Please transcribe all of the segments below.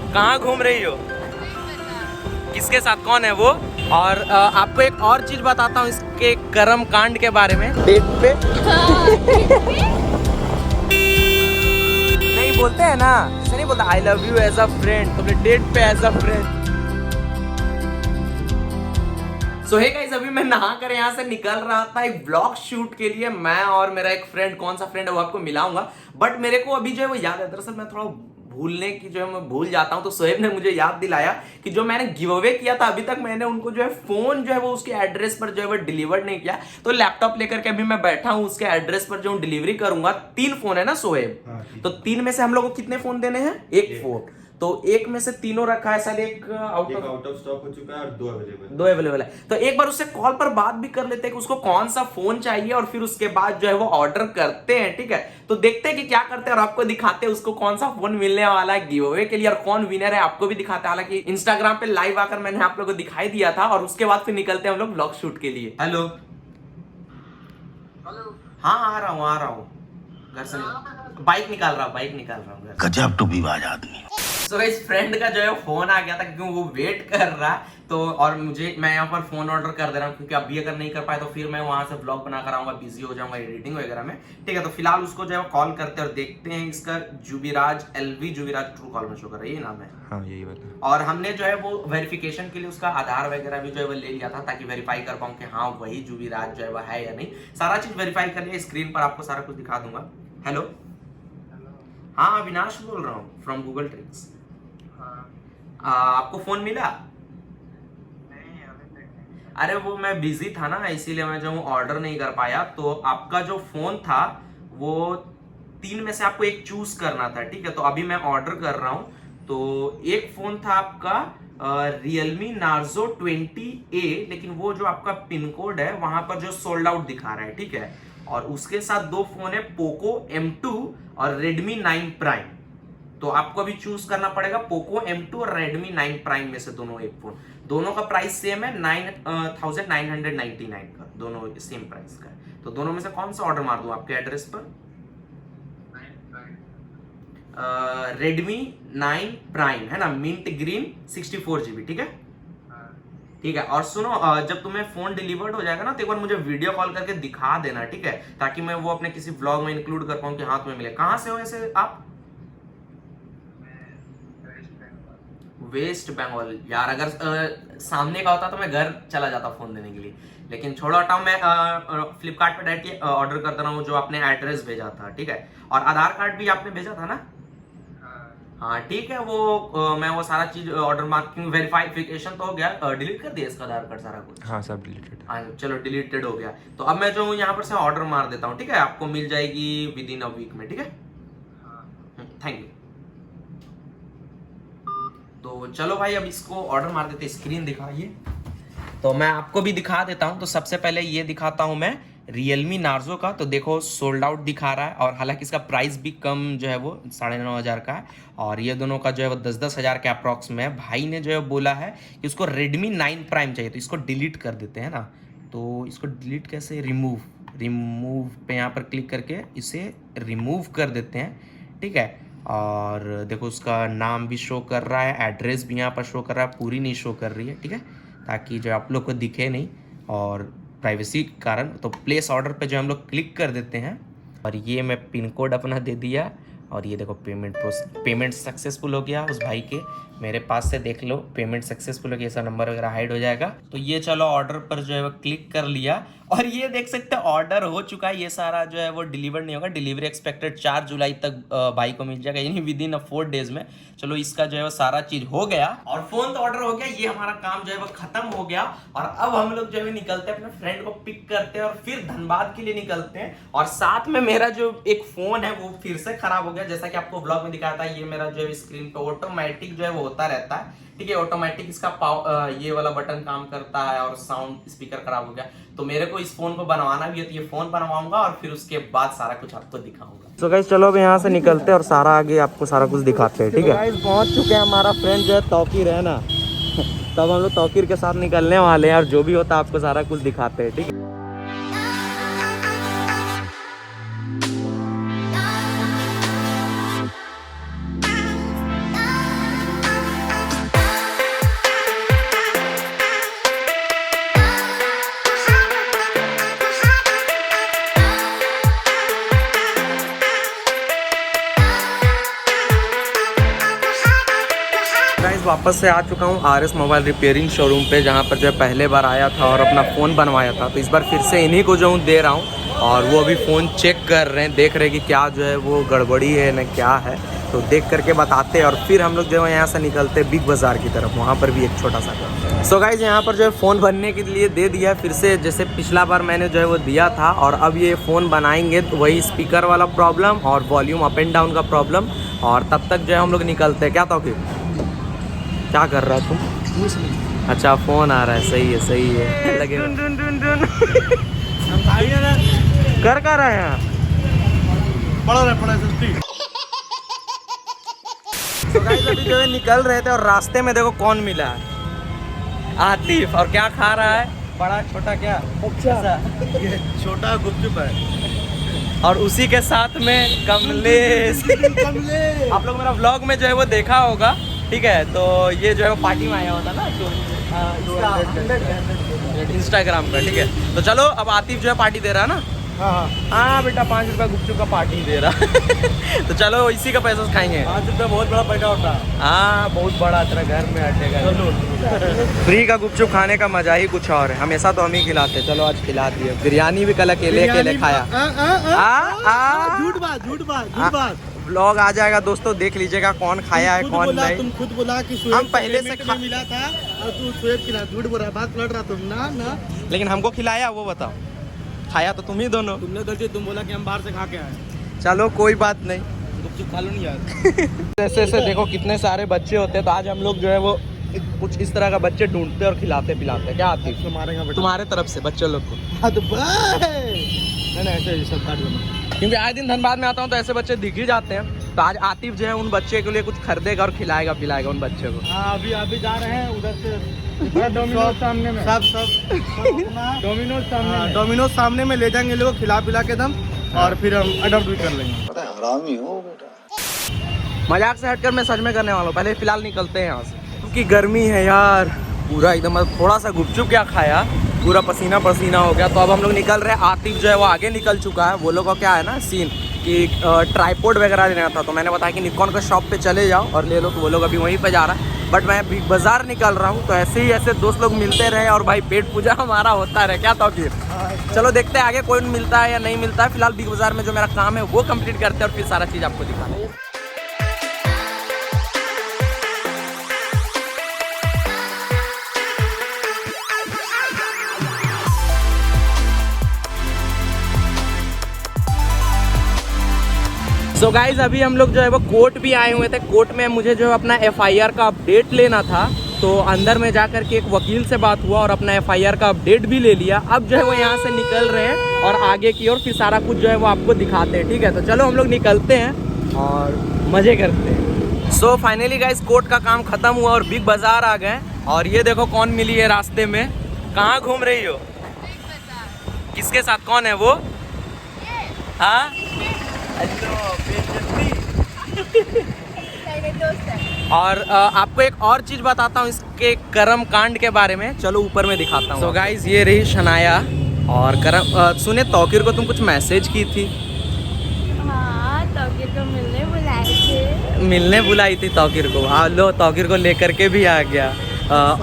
कहाँ घूम रही हो? किसके साथ, कौन है वो? और आपको एक और चीज बताता हूँ इसके कर्म कांड के बारे में। डेट पे नहीं बोलते हैं ना, जैसे नहीं बोलता I love you as a friend, तो डेट पे as a friend. So hey guys, अभी मैं नहा कर यहाँ से निकल रहा था एक ब्लॉग शूट के लिए। मैं और मेरा एक फ्रेंड, कौन सा फ्रेंड है वो आपको मिलाऊंगा, बट मेरे को अभी जो है वो याद है। दरअसल मैं थोड़ा भूलने की जो है मैं भूल जाता हूं, तो सोहेब ने मुझे याद दिलाया कि जो मैंने गिव अवे किया था, अभी तक मैंने उनको जो है फोन जो है वो उसके एड्रेस पर जो है वो डिलीवर नहीं किया। तो लैपटॉप लेकर के अभी मैं बैठा हूं, उसके एड्रेस पर जो डिलीवरी करूंगा। 3 फोन है ना सोहेब? तो 3 में से हम लोग को कितने फोन देने हैं? एक फोन। तो एक में से तीनों रखा है, शायद एक आउट ऑफ स्टॉक हो चुका है और 2 अवेलेबल है। तो एक बार उससे कॉल पर बात भी कर लेते हैं कि उसको कौन सा फोन चाहिए, और फिर उसके बाद जो है वो ऑर्डर करते हैं। ठीक है, तो देखते हैं कि क्या करते हैं और आपको दिखाते हैं उसको कौन सा फोन मिलने वाला है गिव अवे के लिए, और कौन विनर है आपको भी दिखाते हैं। हालांकि इंस्टाग्राम पे लाइव आकर मैंने आप लोगों को दिखाई दिया था, और उसके बाद फिर निकलते हैं हम लोग ब्लॉग शूट के लिए। हेलो हाँ, आ रहा हूँ घर से। बाइक निकाल रहा हूँ। गजब टू बी बाज आदमी। सो इस फ्रेंड का जो है फोन आ गया था, क्योंकि वो वेट कर रहा है। तो और मैं यहाँ पर फोन ऑर्डर कर दे रहा हूँ, क्योंकि अभी अगर नहीं कर पाए तो फिर मैं वहां से ब्लॉग बना कर आऊंगा, बिजी हो जाऊंगा एडिटिंग वगैरह में। ठीक है, तो फिलहाल उसको जो है कॉल करते हैं और देखते हैं। इसका Jubiraj, LV Jubiraj true call में शो कर रहा है, ये नाम है। हाँ, यही वाला। और हमने जो है वो वेरिफिकेशन के लिए उसका आधार वगैरह भी जो है वो ले लिया था, ताकि वेरीफाई कर पाऊँ कि हाँ वही जुबिराज जो है वो है या नहीं। सारा चीज वेरीफाई कर लिया, स्क्रीन पर आपको सारा कुछ दिखा दूंगा। हेलो, हाँ अविनाश बोल रहा हूँ फ्रॉम गूगल ट्रिक्स। आपको फोन मिला? अरे वो मैं बिजी था ना, इसीलिए मैं जो ऑर्डर नहीं कर पाया। तो आपका जो फोन था वो 3 में से आपको एक चूज करना था। ठीक है, तो अभी मैं ऑर्डर कर रहा हूं। तो एक फोन था आपका Realme Narzo 20A, लेकिन वो जो आपका पिन कोड है वहां पर जो सोल्ड आउट दिखा रहा है। ठीक है, और उसके साथ 2 फोन है, Poco M2 और Redmi 9 Prime। तो आपको अभी चूज करना पड़ेगा Poco M2 और Redmi 9 Prime में से दोनों एक फोन। दोनों का प्राइस सेम है, 9,999 का, दोनों सेम प्राइस का है। तो दोनों में से कौन सा ऑर्डर मार दूं आपके एड्रेस पर? Redmi 9 Prime है ना, मिंट ग्रीन 64 GB। ठीक है, ठीक है। और सुनो, जब तुम्हें फोन डिलीवर्ड हो जाएगा ना, तो एक बार मुझे वीडियो कॉल करके दिखा देना। ठीक है, ताकि मैं वो अपने किसी व्लॉग में इंक्लूड कर पाऊं कि हाँ तुम्हें मिले। कहां से हो ऐसे आप? वेस्ट बंगाल। यार अगर सामने का होता तो मैं घर चला जाता फोन देने के लिए, लेकिन छोड़ो हटाओ। मैं फ्लिपकार्ट पे डायरेक्ट ऑर्डर कर दे रहा हूँ जो आपने एड्रेस भेजा था। ठीक है, और आधार कार्ड भी आपने भेजा था ना? हाँ ठीक है, वो मैं वो सारा चीज ऑर्डर मार्किंग वेरीफाइकेशन तो हो गया। डिलीट कर दिया इसका आधार कार्ड सारा कुछ? हाँ, सब डिलीटेड। हाँ चलो, डिलीटेड हो गया। तो अब मैं जो हूँ यहाँ पर से ऑर्डर मार देता हूँ। ठीक है, आपको मिल जाएगी विद इन अ वीक में। ठीक है, थैंक यू। तो चलो भाई, अब इसको ऑर्डर मार देते। स्क्रीन दिखाइए, तो मैं आपको भी दिखा देता हूं। तो सबसे पहले ये दिखाता हूं मैं Realme Narzo का। तो देखो सोल्ड आउट दिखा रहा है, और हालांकि इसका प्राइस भी कम जो है वो 9,500 का है, और ये दोनों का जो है वो 10-10 हज़ार के अप्रॉक्स में है। भाई ने जो है बोला है कि उसको Redmi 9 Prime चाहिए, तो इसको डिलीट कर देते हैं ना। तो इसको डिलीट कैसे? रिमूव पे यहाँ पर क्लिक करके इसे रिमूव कर देते हैं। ठीक है, और देखो उसका नाम भी शो कर रहा है, एड्रेस भी यहाँ पर शो कर रहा है, पूरी नहीं शो कर रही है। ठीक है, ताकि जो आप लोग को दिखे नहीं और प्राइवेसी के कारण। तो प्लेस ऑर्डर पे जो हम लोग क्लिक कर देते हैं, और ये मैं पिन कोड अपना दे दिया, और ये देखो पेमेंट सक्सेसफुल हो गया उस भाई के। मेरे पास से देख लो, पेमेंट सक्सेसफुल हो गया, ऐसा नंबर वगैरह हाइड हो जाएगा। तो ये चलो ऑर्डर पर जो है वो क्लिक कर लिया, और ये देख सकते हैं ऑर्डर हो चुका है। ये सारा जो है वो डिलीवर नहीं होगा, डिलीवरी एक्सपेक्टेड 4 जुलाई तक भाई को मिल जाएगा, यानी विद इन 4 डेज में। चलो इसका जो है वो सारा चीज हो गया, और फोन तो ऑर्डर हो गया। ये हमारा काम जो है वो खत्म हो गया, और अब हम लोग जो है निकलते हैं, अपने फ्रेंड को पिक करते हैं और फिर धनबाद के लिए निकलते हैं। और साथ में मेरा जो एक फोन है वो फिर से खराब हो गया, जैसा कि आपको ब्लॉग में दिखाया था। ये मेरा जो है स्क्रीन पे ऑटोमेटिक जो है वो होता रहता है। ठीक है, ऑटोमेटिक इसका ये वाला बटन काम करता है, और साउंड स्पीकर खराब हो गया। तो मेरे को इस फोन को बनवाना भी है, तो ये फोन बनवाऊंगा और फिर उसके बाद सारा कुछ आपको दिखाऊंगा। तो गाइस चलो अब यहाँ से निकलते हैं और सारा आगे आपको सारा कुछ दिखाते हैं। ठीक है, गाइस पहुंच चुके हैं। हमारा फ्रेंड जो है तौकीर है ना, तब हम लोग तौकीर के साथ निकलने वाले हैं, और जो भी होता है आपको सारा कुछ दिखाते हैं। ठीक है, गाइस वापस से आ चुका हूँ RS मोबाइल रिपेयरिंग शोरूम पे, जहाँ पर जो है पहले बार आया था और अपना फ़ोन बनवाया था। तो इस बार फिर से इन्हीं को जो हूँ दे रहा हूँ और वो अभी फ़ोन चेक कर रहे हैं, देख रहे हैं कि क्या जो है वो गड़बड़ी है ना क्या है। तो देख करके बताते हैं और फिर हम लोग जो है यहाँ से निकलते हैं बिग बाज़ार की तरफ, वहाँ पर भी एक छोटा सा काम। सो गाइस यहाँ पर जो है फ़ोन बनने के लिए दे दिया फिर से, जैसे पिछला बार मैंने जो है वो दिया था। और अब ये फ़ोन बनाएंगे तो वही स्पीकर वाला प्रॉब्लम और वॉल्यूम अप एंड डाउन का प्रॉब्लम। और तब तक जो है हम लोग निकलते हैं। क्या तौकीर, क्या कर रहा है तुम? अच्छा फ़ोन आ रहा है, सही है लगे कर रहे हैं तो गाइस अभी जो है निकल रहे थे और रास्ते में देखो कौन मिला है, आतिफ। और क्या खा रहा है, बड़ा छोटा क्या ये छोटा गुपचुप है और उसी के साथ में कमलेश। आप लोग मेरा व्लॉग में जो है वो देखा होगा, ठीक है। तो ये जो है वो पार्टी में आया होता ना जो इंस्टाग्राम का, ठीक है। तो चलो अब आतिफ जो है पार्टी दे रहा है ना। हाँ बेटा 5 रुपया गुपचुप का पार्टी दे रहा तो चलो इसी का पैसा खाएंगे। 5 रुपया बहुत बड़ा पैसा होता है। हाँ बहुत बड़ा, तेरा घर में अटेगा। फ्री का गुपचुप खाने का मजा ही कुछ और है, हमेशा तो हम ही खिलाते। चलो आज खिला दिए। बिरयानी भी कल अकेले खाया। झूठ बात व्लॉग आ जाएगा दोस्तों, देख लीजिएगा कौन खाया है कौन नहीं। तुम खुद बोला कि हम पहले से मिला था और तू स्वेब खिला, झूठ बोल रहा, बात लड़ रहा तुम ना। लेकिन हमको खिलाया वो बताओ, खाया तो तुम ही दोनों। तुमने गलती, तुम बोला कि हम बाहर से खा के आए। चलो कोई बात नहीं, गुपचुप खा लो नहीं यार। ऐसे देखो कितने सारे बच्चे होते हैं। तो आज हम लोग जो है वो कुछ इस तरह का बच्चे ढूंढते और खिलाते पिलाते। क्या आती तुम्हारे तरफ से बच्चे लोग को? ऐसे सब काट लो, क्योंकि आए दिन धनबाद में आता हूँ तो ऐसे बच्चे दिख ही जाते हैं। तो आज आतिफ जो है उन बच्चे के लिए कुछ खरीदेगा और खिलाएगा पिलाएगा उन बच्चे को। हाँ अभी जा रहे हैं उधर से डोमिनोज सामने में, सब डोमिनोज सामने में ले जाएंगे लोग, खिला पिला के दम और फिर हम अडॉप्ट भी कर लेंगे। हरामी हो बेटा। मजाक से हटकर मैं सच में करने वाला हूँ। पहले फिलहाल निकलते हैं यहाँ से क्योंकि गर्मी है यार पूरा एकदम। थोड़ा सा गुपचुप क्या खाया, पूरा पसीना हो गया। तो अब हम लोग निकल रहे हैं। आतिफ जो है वो आगे निकल चुका है। वो लोग का क्या है ना सीन कि ट्राइपॉड वगैरह लेना था, तो मैंने बताया कि निकॉन का शॉप पे चले जाओ और ले लो। तो वो लोग अभी वहीं पे जा रहा है, बट मैं बिग बाज़ार निकल रहा हूँ। तो ऐसे ही ऐसे दोस्त लोग मिलते रहे और भाई पेट पूजा हमारा होता रहे। क्या तौकीर? चलो देखते हैं आगे कोई मिलता है या नहीं मिलता है। फिलहाल बिग बाज़ार में जो मेरा काम है वो कंप्लीट करते हैं और फिर सारा चीज़ आपको दिखाना है। सो गाइज अभी हम लोग जो है वो कोर्ट भी आए हुए थे। कोर्ट में मुझे जो है अपना FIR का अपडेट लेना था। तो अंदर में जा कर के एक वकील से बात हुआ और अपना FIR का अपडेट भी ले लिया। अब जो है वो यहाँ से निकल रहे हैं और आगे की ओर फिर सारा कुछ जो है वो आपको दिखाते हैं, ठीक है। तो चलो हम लोग निकलते हैं और मज़े करते हैं। सो फाइनली गाइज कोर्ट का काम ख़त्म हुआ और बिग बाज़ार आ गए। और ये देखो कौन मिली है रास्ते में। कहाँ घूम रही हो? किसके साथ? कौन है वो? हाँ और आपको एक और चीज़ बताता हूँ इसके कर्म कांड के बारे में। चलो ऊपर में दिखाता हूँ। तो गाइज ये रही शनाया और कर्म। सुने तौकीर को तुम कुछ मैसेज की थी? हाँ तौकीर को मिलने बुलाई थी तौकीर को। हाँ लो तौकीर को लेकर के भी आ गया।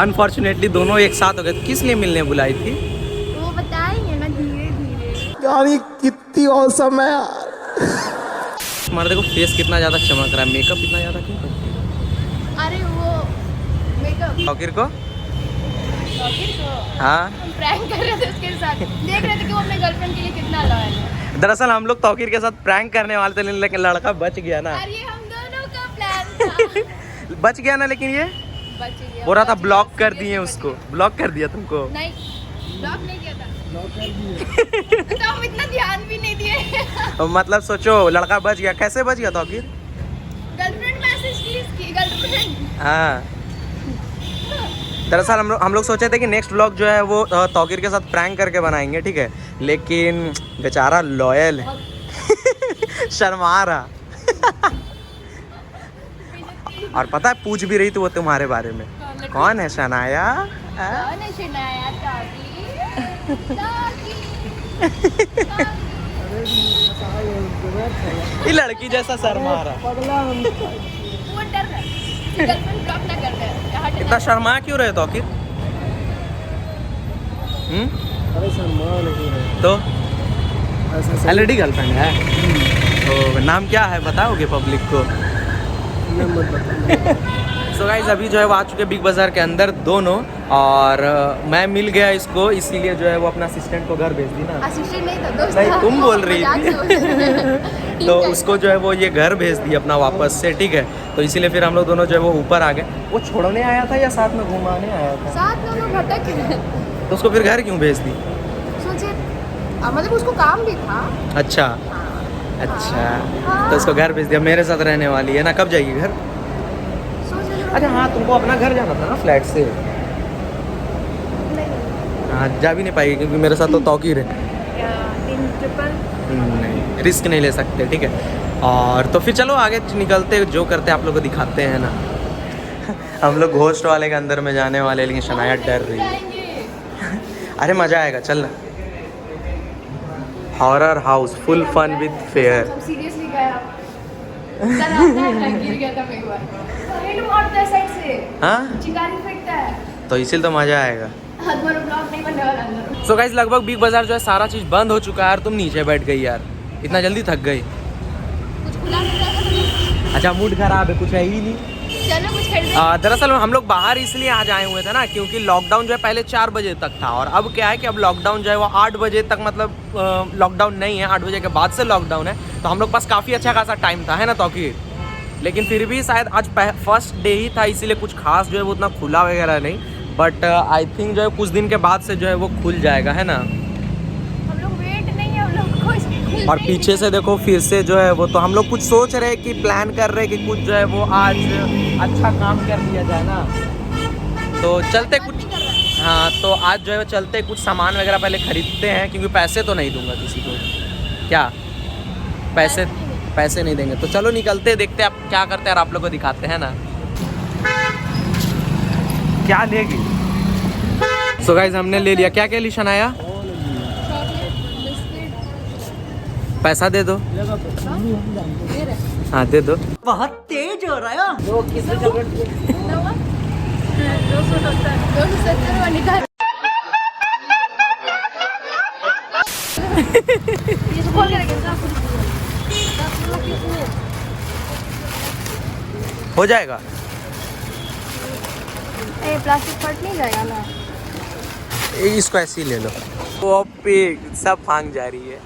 अनफॉर्चुनेटली दोनों एक साथ हो गए। किस लिए मिलने बुलाई थी वो बताएंगे ना धीरे धीरे। यार कितनी औसम है यार। तुम्हारा देखो फेस कितना ज़्यादा चमक रहा है, मेकअप इतना ज़्यादा क्यों करती है? अरे वो मेकअप तौकीर को तौकीर को हाँ हम प्रैंक कर रहे थे उसके साथ, देख रहे थे कि वो अपने गर्लफ्रेंड के लिए कितना लॉयल है। दरअसल हम लोग तौकीर के साथ प्रैंक करने वाले थे, लेकिन लड़का बच गया ना। अरे हम दोनों का प्लान था। बच गया ना, लेकिन ये बच गया। बोल रहा था ब्लॉक कर दिए उसको। ब्लॉक कर दिया तुमको? नहीं ब्लॉक नहीं किया था। तो हम इतना ध्यान भी नहीं दिए। मतलब सोचो लड़का बच गया। कैसे बच गया तौकीर? गर्लफ्रेंड मैसेज की इसकी गर्लफ्रेंड। हाँ दरअसल हम लोग सोचे थे कि नेक्स्ट व्लॉग जो है वो तौकीर के साथ प्रैंक करके बनाएंगे, ठीक है। लेकिन बेचारा लॉयल है। शर्मा रहा। और पता है पूछ भी रही थी वो तुम्हारे बारे में। कौन है शनाया? कौन है शनाया? ये लड़की जैसा शर्मा रहा। वो डर रहा है गर्लफ्रेंड ब्लॉक ना कर इतना शर्मा क्यों रहे तो आखिर? अरे शर्मा नहीं है तो ऐसा ऑलरेडी गर्लफ्रेंड है? तो नाम क्या है बताओगे पब्लिक को? मत बता। सो गाइस अभी जो है वो आ चुके बिग बाजार के अंदर दोनों, और मैं मिल गया इसको, इसीलिए जो है वो अपना असिस्टेंट को घर भेज दी ना। असिस्टेंट नहीं था, दोस्त नहीं था। तुम बोल रही मजाक से बोल थी। रही। तो उसको जो है वो ये घर भेज दी अपना वापस से, ठीक है। तो इसीलिए फिर हम लोग दोनों जो है वो ऊपर आ गए। वो छोड़ने आया था या साथ में घुमाने आया था? साथ में हम लोग भटक गए। तो उसको फिर घर क्यों भेज दी? सोचे मतलब उसको काम भी था। अच्छा अच्छा, तो उसको घर भेज दिया। मेरे साथ रहने वाली है ना, कब जाएगी घर? अच्छा हाँ, तुमको अपना घर जाना था ना फ्लैट से। हाँ जा भी नहीं पाएगी क्योंकि मेरे साथ तो तौकीर है। नहीं रिस्क नहीं ले सकते, ठीक है। और तो फिर चलो आगे निकलते, जो करते आप लोग को दिखाते हैं ना। हम लोग घोस्ट वाले के अंदर में जाने वाले, लेकिन शनाया डर रही है। अरे मज़ा आएगा, चल। Horror house full fun with fair. Seriously गया गिर गया था एक बार। पेड़ मारता है साइड से, हाँ चिंगारी फेंकता है, तो इसीलिए तो मज़ा आएगा। हमारा ब्लॉग नहीं बनने वाला अंदर। सो गाइस लगभग बिग बाजार जो है सारा चीज़ बंद हो चुका है यार। तुम नीचे बैठ गई यार, इतना जल्दी थक गई। कुछ खुला मिल जाएगा। अच्छा मूड खराब है, कुछ है ही नहीं। चलो कुछ खरीद। दरअसल हम लोग बाहर इसलिए आज आए हुए थे ना, क्योंकि लॉकडाउन जो है पहले 4 बजे तक था, और अब क्या है कि अब लॉकडाउन जो है वो 8 बजे तक, मतलब लॉकडाउन नहीं है, 8 बजे के बाद से लॉकडाउन है। तो हम लोग पास काफ़ी अच्छा खासा टाइम था, है ना तौकीर? लेकिन फिर भी शायद आज फर्स्ट डे ही था, इसीलिए कुछ खास जो है वो उतना खुला वगैरह नहीं। बट आई थिंक जो है कुछ दिन के बाद से जो है वो खुल जाएगा, है ना। हम लोग वेट नहीं है, हम लोग कुछ और पीछे से देखो फिर से जो है वो, तो हम लोग कुछ सोच रहे हैं कि प्लान कर रहे हैं कि कुछ जो है वो आज अच्छा काम कर दिया जाए ना। तो चलते कुछ, हाँ तो आज जो है वो चलते कुछ सामान वगैरह पहले खरीदते हैं, क्योंकि पैसे तो नहीं दूंगा किसी को। क्या पैसे नहीं देंगे? तो चलो निकलते, देखते आप क्या करते हैं और आप लोग को दिखाते हैं ना। क्या लेगी? सो गाइस हमने ले लिया। क्या क्या ली शनाया? Chocolate biscuit. पैसा दे दो। हाँ दे दो। बहुत तेज हो रहा है। 270 वाली का। हो जाएगा। प्लास्टिक फट नहीं जाएगा ना? इसको ऐसे ही ले लो। वो पे सब भांग जा रही है।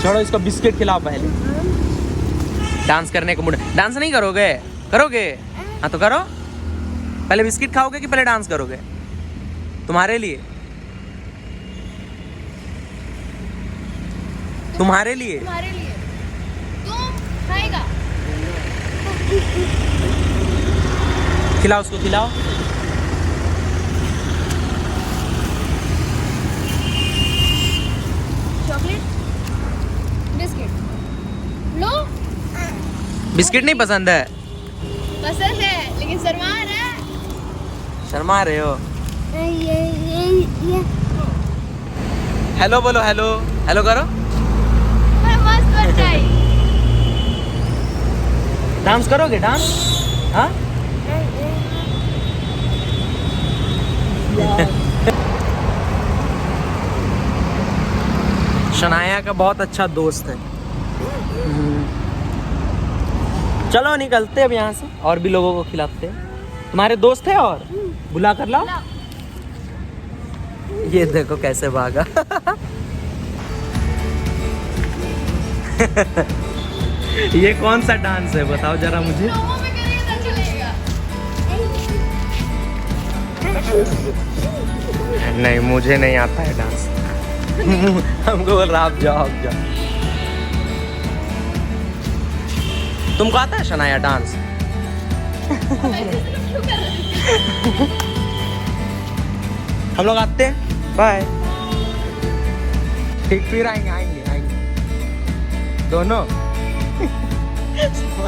छोड़ो इसको, बिस्किट खिलाओ पहले। डांस करने का मूड। डांस नहीं करोगे? करोगे? हाँ तो करो। पहले बिस्किट खाओगे कि पहले डांस करोगे? तुम्हारे लिए, तुम्हारे लिए। तुम्हारे लिए। तुम खाएगा? खिलाओ उसको, खिलाओ। चॉकलेट बिस्किट लो। बिस्किट नहीं पसंद है? पसंद है लेकिन शर्मा रहा है। शर्मा रहे हो? ये हेलो बोलो, हेलो हेलो करो। मस्त बन जाए। डांस करोगे? डांस? हाँ शनाया का बहुत अच्छा दोस्त है। चलो निकलते अब यहाँ से, और भी लोगों को खिलाते हैं। तुम्हारे दोस्त है और बुला कर लाओ। ये देखो कैसे भागा। ये कौन सा डांस है बताओ जरा मुझे। लोगों में करेगा तो चलेगा। नहीं मुझे नहीं आता है डांस। हमको बोल रहा आप जाओ, आप जाओ। तुमको आता है शनाया डांस? हम लोग आते हैं। बाय। ठीक फिर आएंगे आएंगे आएंगे दोनों।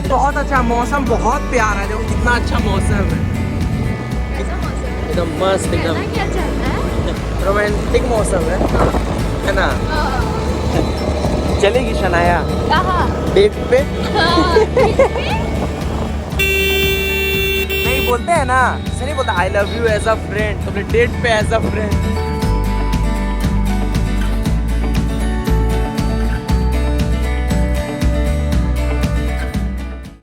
बहुत अच्छा मौसम, बहुत प्यारा है। देखो कितना अच्छा मौसम है, कैसा मौसम है? एकदम मस्त एकदम। क्या चल रहा है? रोमांटिक मौसम है ना। चलेगी शनाया कहाँ? डेट पे? हाँ, नहीं बोलते हैं ना, ऐसे नहीं बोलता I love you as a friend, तो डेट पे एज अ फ्रेंड।